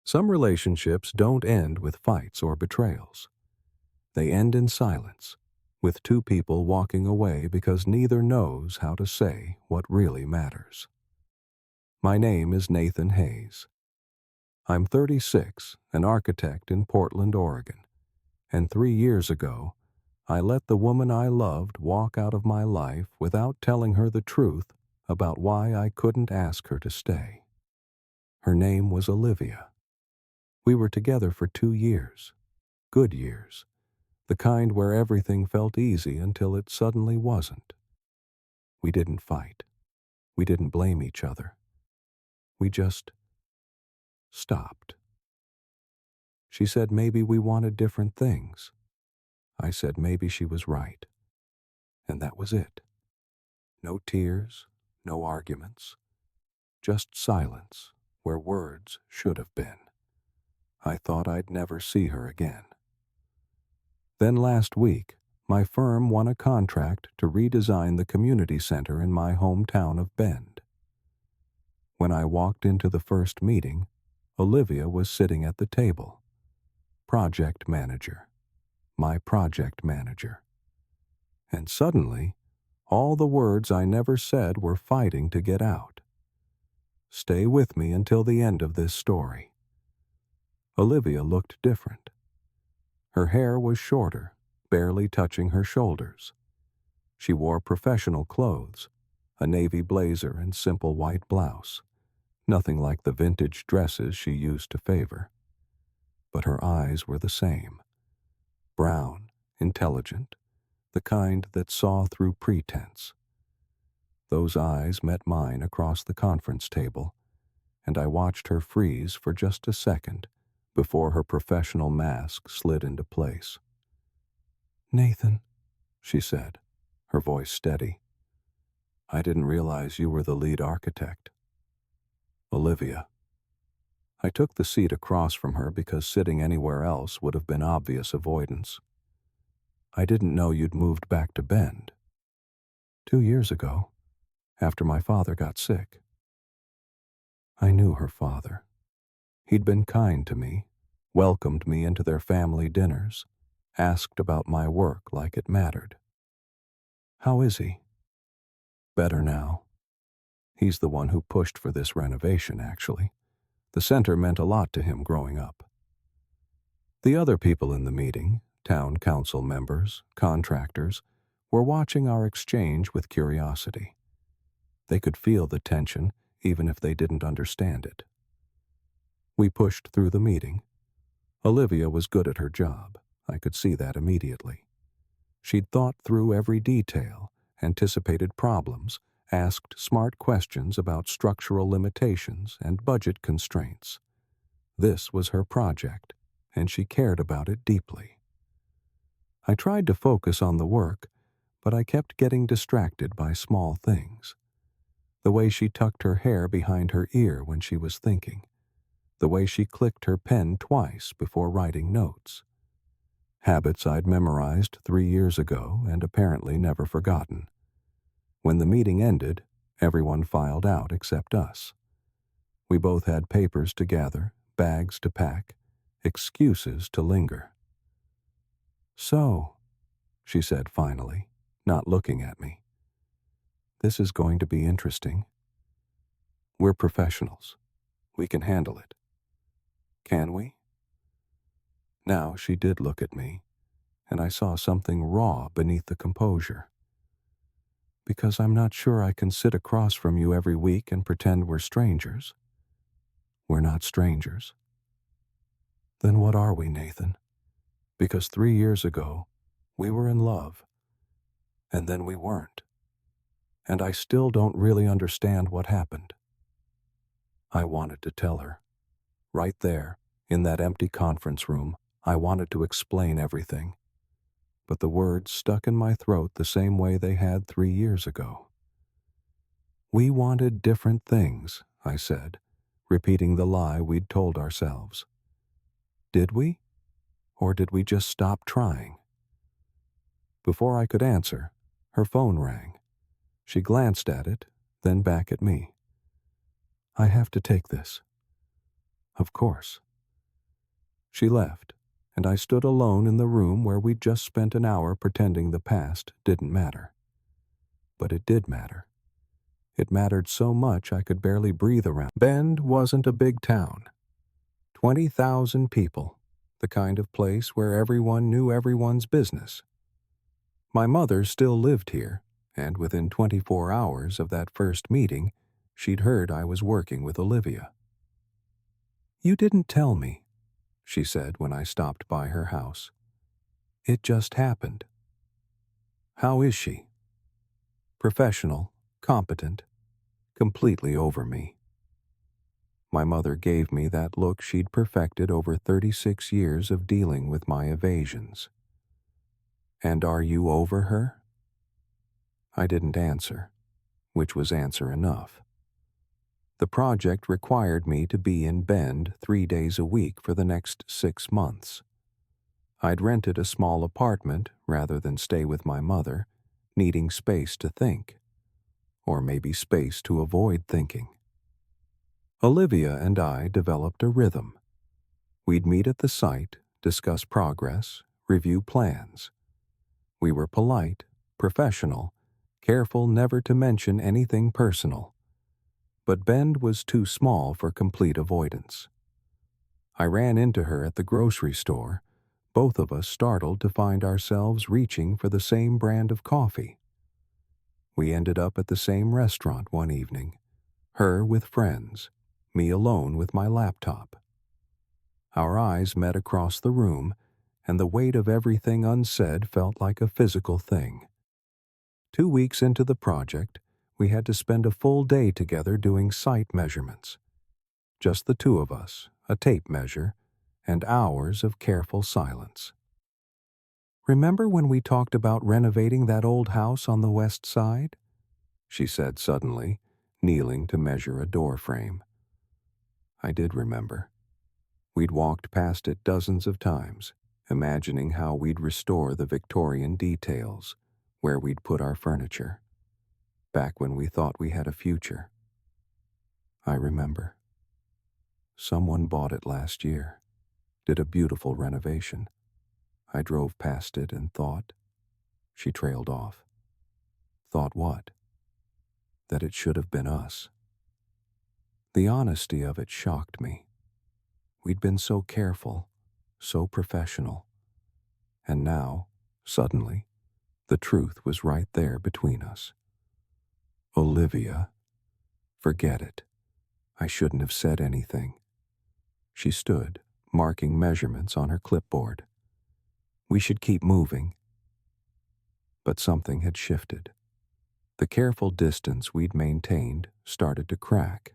Some relationships don't end with fights or betrayals. They end in silence, with two people walking away because neither knows how to say what really matters. My name is Nathan Hayes. I'm 36, an architect in Portland, Oregon, and 3 years ago, I let the woman I loved walk out of my life without telling her the truth about why I couldn't ask her to stay. Her name was Olivia. We were together for 2 years, good years, the kind where everything felt easy until it suddenly wasn't. We didn't fight. We didn't blame each other. We just stopped. She said maybe we wanted different things. I said maybe she was right. And that was it. No tears, no arguments, just silence where words should have been. I thought I'd never see her again. Then last week, my firm won a contract to redesign the community center in my hometown of Bend. When I walked into the first meeting, Olivia was sitting at the table. Project manager. My project manager. And suddenly, all the words I never said were fighting to get out. Stay with me until the end of this story. Olivia looked different. Her hair was shorter, barely touching her shoulders. She wore professional clothes, a navy blazer and simple white blouse, nothing like the vintage dresses she used to favor. But her eyes were the same. Brown, intelligent, the kind that saw through pretense. Those eyes met mine across the conference table, and I watched her freeze for just a second before her professional mask slid into place. "Nathan," she said, her voice steady. "I didn't realize you were the lead architect." "Olivia." I took the seat across from her because sitting anywhere else would have been obvious avoidance. "I didn't know you'd moved back to Bend." 2 years ago, after my father got sick." I knew her father. He'd been kind to me, welcomed me into their family dinners, asked about my work like it mattered. "How is he?" "Better now." He's the one who pushed for this renovation, actually. The center meant a lot to him growing up. The other people in the meeting, town council members, contractors, were watching our exchange with curiosity. They could feel the tension, even if they didn't understand it. We pushed through the meeting. Olivia was good at her job. I could see that immediately. She'd thought through every detail, anticipated problems, asked smart questions about structural limitations and budget constraints. This was her project, and she cared about it deeply. I tried to focus on the work, but I kept getting distracted by small things. The way she tucked her hair behind her ear when she was thinking. The way she clicked her pen twice before writing notes. Habits I'd memorized 3 years ago and apparently never forgotten. When the meeting ended, everyone filed out except us. We both had papers to gather, bags to pack, excuses to linger. "So," she said finally, not looking at me, "this is going to be interesting. We're professionals. We can handle it. Can we?" Now she did look at me, and I saw something raw beneath the composure. "Because I'm not sure I can sit across from you every week and pretend we're strangers." "We're not strangers." "Then what are we, Nathan? Because 3 years ago, we were in love, and then we weren't. And I still don't really understand what happened." I wanted to tell her. Right there, in that empty conference room, I wanted to explain everything. But the words stuck in my throat the same way they had 3 years ago. "We wanted different things," I said, repeating the lie we'd told ourselves. "Did we? Or did we just stop trying?" Before I could answer, her phone rang. She glanced at it, then back at me. "I have to take this." "Of course." She left, and I stood alone in the room where we'd just spent an hour pretending the past didn't matter. But it did matter. It mattered so much I could barely breathe around. Bend wasn't a big town. 20,000 people, the kind of place where everyone knew everyone's business. My mother still lived here, and within 24 hours of that first meeting, she'd heard I was working with Olivia. "You didn't tell me," she said when I stopped by her house. "It just happened." "How is she?" "Professional, competent, completely over me." My mother gave me that look she'd perfected over 36 years of dealing with my evasions. "And are you over her?" I didn't answer, which was answer enough. The project required me to be in Bend 3 days a week for the next 6 months. I'd rented a small apartment rather than stay with my mother, needing space to think, or maybe space to avoid thinking. Olivia and I developed a rhythm. We'd meet at the site, discuss progress, review plans. We were polite, professional, careful never to mention anything personal. But Bend was too small for complete avoidance. I ran into her at the grocery store, both of us startled to find ourselves reaching for the same brand of coffee. We ended up at the same restaurant one evening, her with friends, me alone with my laptop. Our eyes met across the room, and the weight of everything unsaid felt like a physical thing. 2 weeks into the project, we had to spend a full day together doing site measurements. Just the two of us, a tape measure, and hours of careful silence. "Remember when we talked about renovating that old house on the west side?" she said suddenly, kneeling to measure a door frame. I did remember. We'd walked past it dozens of times, imagining how we'd restore the Victorian details, where we'd put our furniture, back when we thought we had a future. I remember. Someone bought it last year, did a beautiful renovation. I drove past it and thought. She trailed off. Thought what? That it should have been us. The honesty of it shocked me. We'd been so careful, so professional. And now, suddenly, the truth was right there between us. Olivia. Forget it. I shouldn't have said anything. She stood, marking measurements on her clipboard. We should keep moving. But something had shifted. The careful distance we'd maintained started to crack.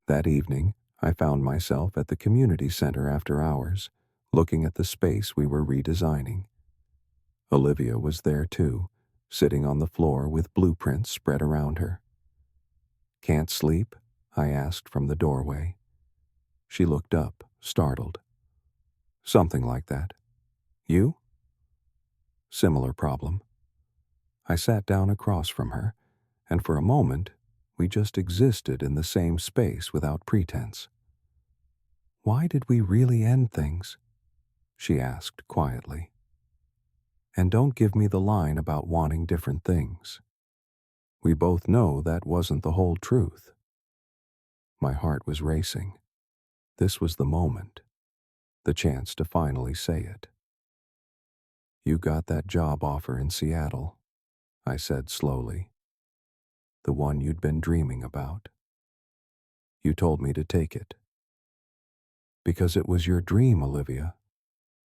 That evening, I found myself at the community center after hours, looking at the space we were redesigning. Olivia was there too, sitting on the floor with blueprints spread around her. "Can't sleep?" I asked from the doorway. She looked up, startled. "Something like that. You?" "Similar problem." I sat down across from her, and for a moment, we just existed in the same space without pretense. "Why did we really end things?" she asked quietly. "And don't give me the line about wanting different things. We both know that wasn't the whole truth." My heart was racing. This was the moment, the chance to finally say it. "You got that job offer in Seattle," I said slowly. "The one you'd been dreaming about. You told me to take it." "Because it was your dream, Olivia.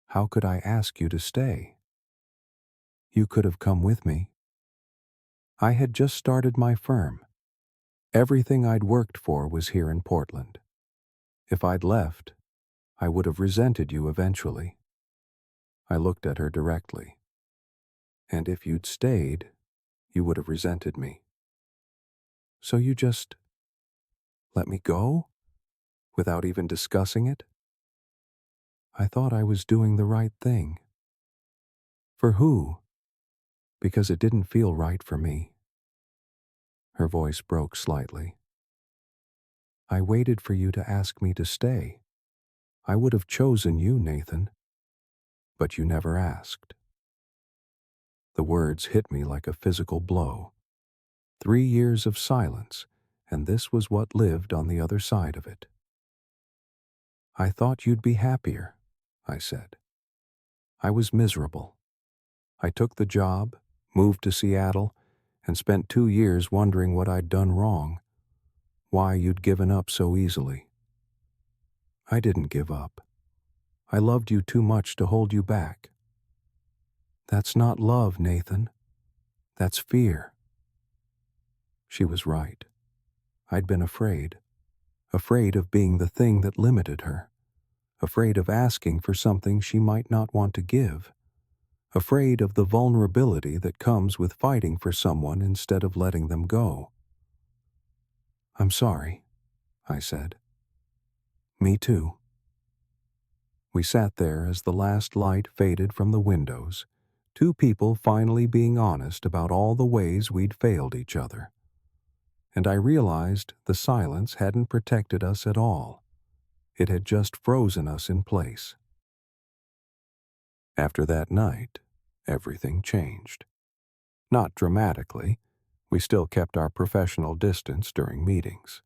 How could I ask you to stay?" "You could have come with me." I had just started my firm. Everything I'd worked for was here in Portland. If I'd left, I would have resented you eventually. I looked at her directly. "And if you'd stayed, you would have resented me. So you just let me go? Without even discussing it?" I thought I was doing the right thing. For who? Because it didn't feel right for me. Her voice broke slightly. "I waited for you to ask me to stay. I would have chosen you, Nathan, but you never asked. The words hit me like a physical blow. 3 years of silence, and this was what lived on the other side of it. I thought you'd be happier, I said. I was miserable. I took the job, moved to Seattle, and spent 2 years wondering what I'd done wrong, why you'd given up so easily. I didn't give up. I loved you too much to hold you back. That's not love, Nathan. That's fear. She was right. I'd been afraid of being the thing that limited her, afraid of asking for something she might not want to give, afraid of the vulnerability that comes with fighting for someone instead of letting them go. I'm sorry, I said. Me too. We sat there as the last light faded from the windows, two people finally being honest about all the ways we'd failed each other. And I realized the silence hadn't protected us at all. It had just frozen us in place. After that night, everything changed. Not dramatically. We still kept our professional distance during meetings.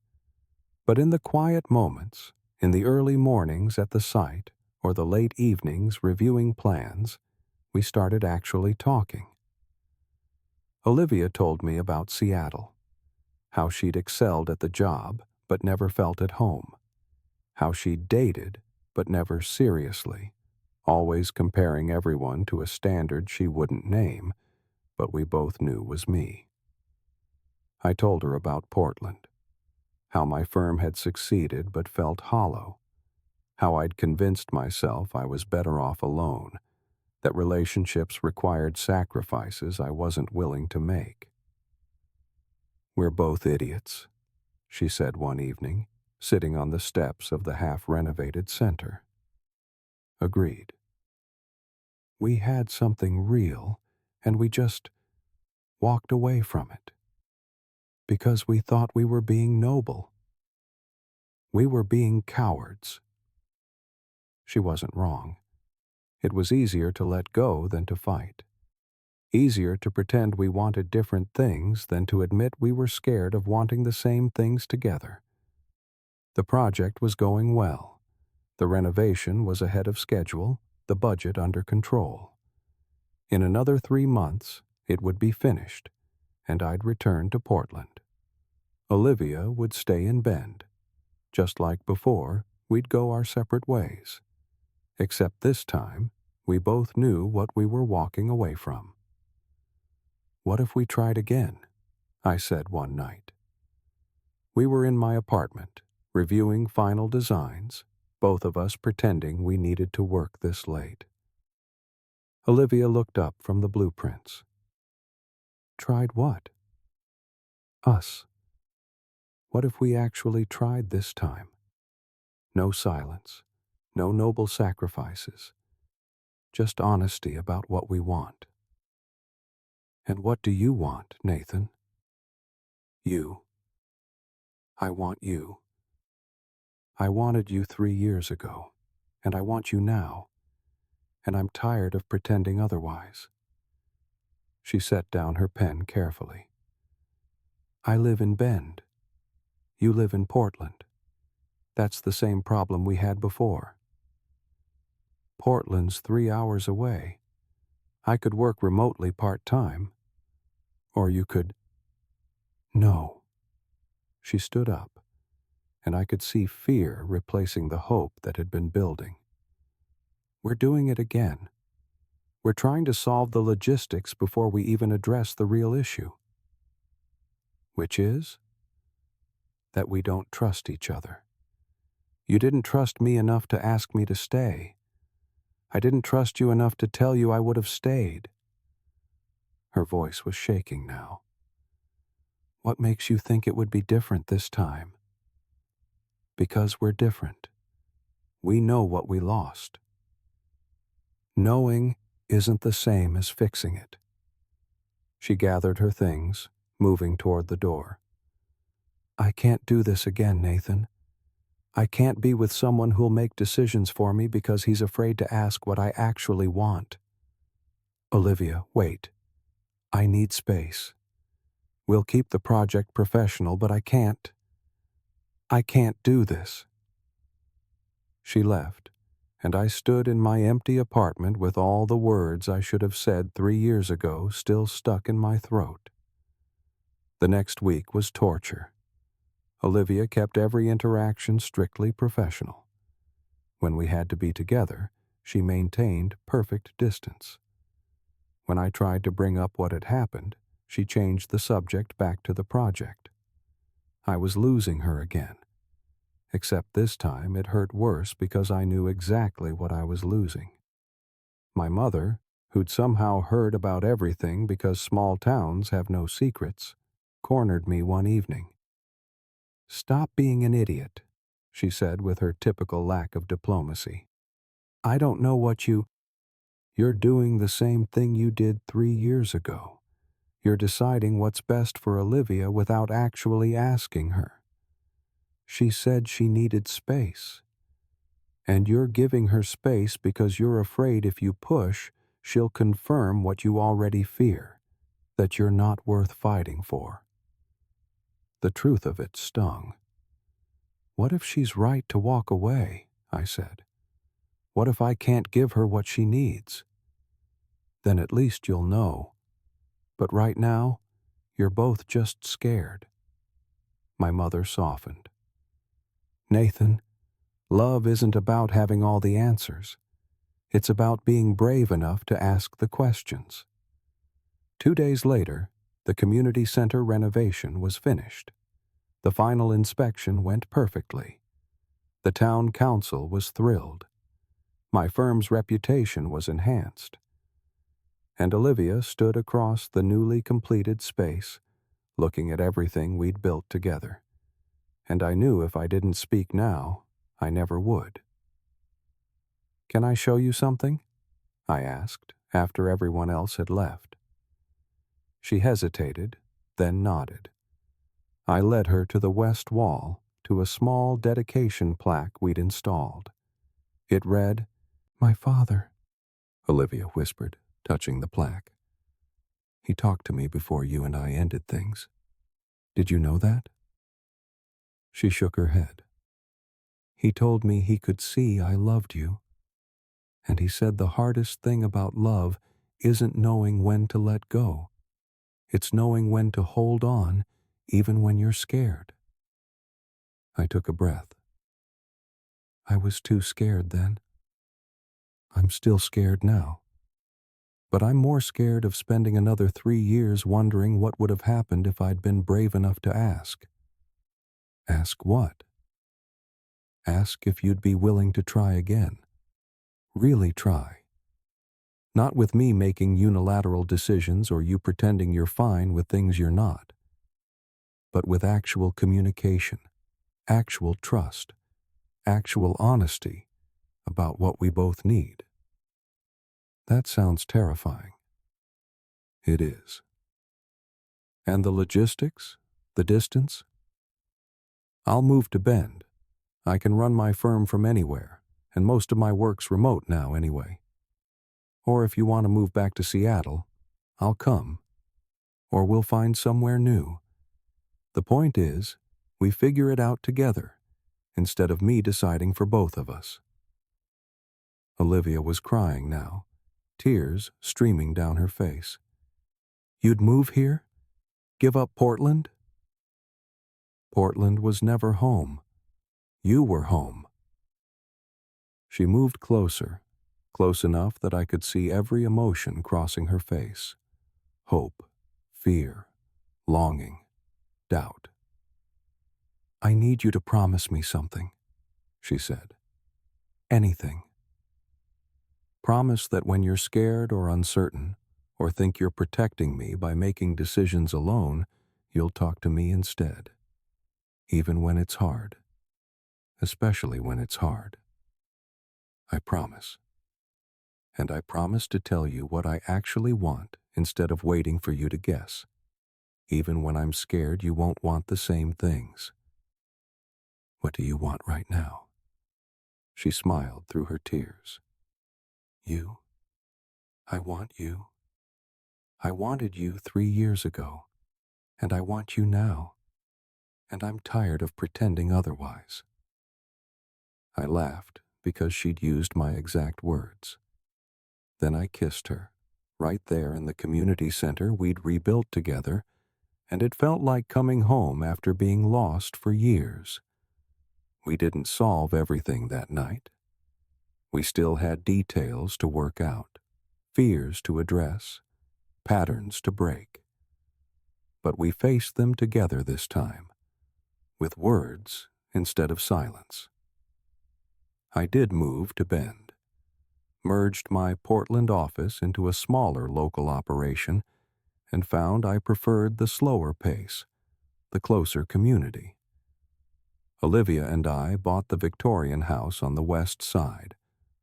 But in the quiet moments, in the early mornings at the site, or the late evenings reviewing plans, we started actually talking. Olivia told me about Seattle, how she'd excelled at the job but never felt at home, how she'd dated but never seriously, always comparing everyone to a standard she wouldn't name, but we both knew was me. I told her about Portland, how my firm had succeeded but felt hollow, how I'd convinced myself I was better off alone, that relationships required sacrifices I wasn't willing to make. We're both idiots, she said one evening, sitting on the steps of the half-renovated center. Agreed. We had something real, and we just walked away from it. Because we thought we were being noble. We were being cowards. She wasn't wrong. It was easier to let go than to fight. Easier to pretend we wanted different things than to admit we were scared of wanting the same things together. The project was going well. The renovation was ahead of schedule, the budget under control. In another 3 months, it would be finished, and I'd return to Portland. Olivia would stay in Bend. Just like before, we'd go our separate ways. Except this time, we both knew what we were walking away from. What if we tried again? I said one night. We were in my apartment, reviewing final designs, both of us pretending we needed to work this late. Olivia looked up from the blueprints. Tried what? Us. What if we actually tried this time? No silence, no noble sacrifices, just honesty about what we want. And what do you want, Nathan? You. I want you. I wanted you 3 years ago, and I want you now, and I'm tired of pretending otherwise. She set down her pen carefully. I live in Bend. You live in Portland. That's the same problem we had before. Portland's 3 hours away. I could work remotely part-time. Or you could... No. She stood up, and I could see fear replacing the hope that had been building. We're doing it again. We're trying to solve the logistics before we even address the real issue. Which is? That we don't trust each other. You didn't trust me enough to ask me to stay. I didn't trust you enough to tell you I would have stayed. Her voice was shaking now. What makes you think it would be different this time? Because we're different. We know what we lost. Knowing isn't the same as fixing it. She gathered her things, moving toward the door. I can't do this again, Nathan. I can't be with someone who'll make decisions for me because he's afraid to ask what I actually want. Olivia, wait. I need space. We'll keep the project professional, but I can't do this. She left, and I stood in my empty apartment with all the words I should have said 3 years ago still stuck in my throat. The next week was torture. Olivia kept every interaction strictly professional. When we had to be together, she maintained perfect distance. When I tried to bring up what had happened, she changed the subject back to the project. I was losing her again. Except this time it hurt worse because I knew exactly what I was losing. My mother, who'd somehow heard about everything because small towns have no secrets, cornered me one evening. "Stop being an idiot," she said with her typical lack of diplomacy. "I don't know what you're doing the same thing you did 3 years ago. You're deciding what's best for Olivia without actually asking her. She said she needed space. And you're giving her space because you're afraid if you push, she'll confirm what you already fear, that you're not worth fighting for." The truth of it stung. "What if she's right to walk away?" I said. "What if I can't give her what she needs? Then at least you'll know. But right now, you're both just scared." My mother softened. "Nathan, love isn't about having all the answers. It's about being brave enough to ask the questions." 2 days later, the community center renovation was finished. The final inspection went perfectly. The town council was thrilled. My firm's reputation was enhanced. And Olivia stood across the newly completed space, looking at everything we'd built together. And I knew if I didn't speak now, I never would. "Can I show you something?" I asked, after everyone else had left. She hesitated, then nodded. I led her to the west wall, to a small dedication plaque we'd installed. It read, "My father," Olivia whispered, touching the plaque. "He talked to me before you and I ended things. Did you know that?" She shook her head. "He told me he could see I loved you. And he said the hardest thing about love isn't knowing when to let go. It's knowing when to hold on, even when you're scared." I took a breath. I was too scared then. I'm still scared now. But I'm more scared of spending another 3 years wondering what would have happened if I'd been brave enough to ask. Ask what? Ask if you'd be willing to try again. Really try. Not with me making unilateral decisions or you pretending you're fine with things you're not. But with actual communication, actual trust, actual honesty about what we both need. That sounds terrifying. It is. And the logistics? The distance? I'll move to Bend. I can run my firm from anywhere, and most of my work's remote now anyway. Or if you want to move back to Seattle, I'll come. Or we'll find somewhere new. The point is, we figure it out together, instead of me deciding for both of us." Olivia was crying now, tears streaming down her face. "You'd move here? Give up Portland?" "Portland was never home. You were home." She moved closer, close enough that I could see every emotion crossing her face. Hope, fear, longing, doubt. "I need you to promise me something," she said. "Anything. Promise that when you're scared or uncertain, or think you're protecting me by making decisions alone, you'll talk to me instead. Even when it's hard. Especially when it's hard. I promise. And I promise to tell you what I actually want instead of waiting for you to guess. Even when I'm scared you won't want the same things. What do you want right now? She smiled through her tears. You? I want you. I wanted you 3 years ago, and I want you now, and I'm tired of pretending otherwise. I laughed because she'd used my exact words. Then I kissed her, right there in the community center we'd rebuilt together, and it felt like coming home after being lost for years. We didn't solve everything that night. We still had details to work out, fears to address, patterns to break. But we faced them together this time, with words instead of silence. I did move to Bend, merged my Portland office into a smaller local operation, and found I preferred the slower pace, the closer community. Olivia and I bought the Victorian house on the west side,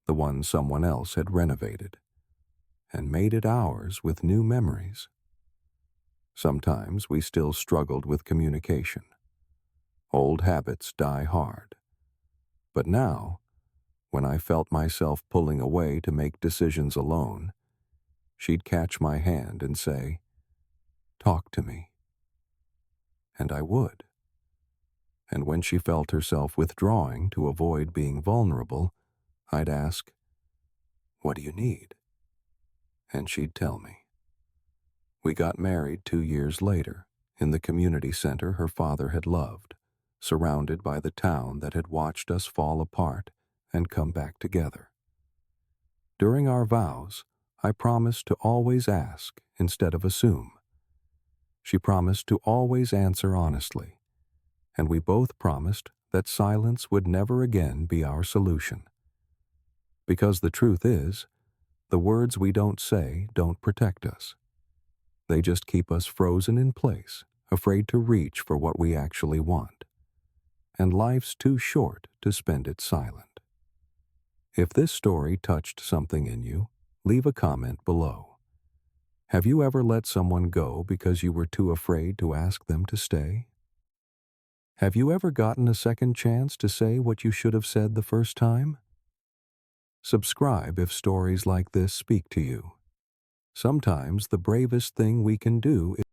the one someone else had renovated, and made it ours with new memories. Sometimes we still struggled with communication. Old habits die hard. But now, when I felt myself pulling away to make decisions alone, she'd catch my hand and say, "Talk to me." And I would. And when she felt herself withdrawing to avoid being vulnerable, I'd ask, "What do you need?" And she'd tell me. We got married 2 years later, in the community center her father had loved, surrounded by the town that had watched us fall apart and come back together. During our vows, I promised to always ask instead of assume. She promised to always answer honestly, and we both promised that silence would never again be our solution. Because the truth is, the words we don't say don't protect us. They just keep us frozen in place, afraid to reach for what we actually want. And life's too short to spend it silent. If this story touched something in you, leave a comment below. Have you ever let someone go because you were too afraid to ask them to stay? Have you ever gotten a second chance to say what you should have said the first time? Subscribe if stories like this speak to you. Sometimes the bravest thing we can do is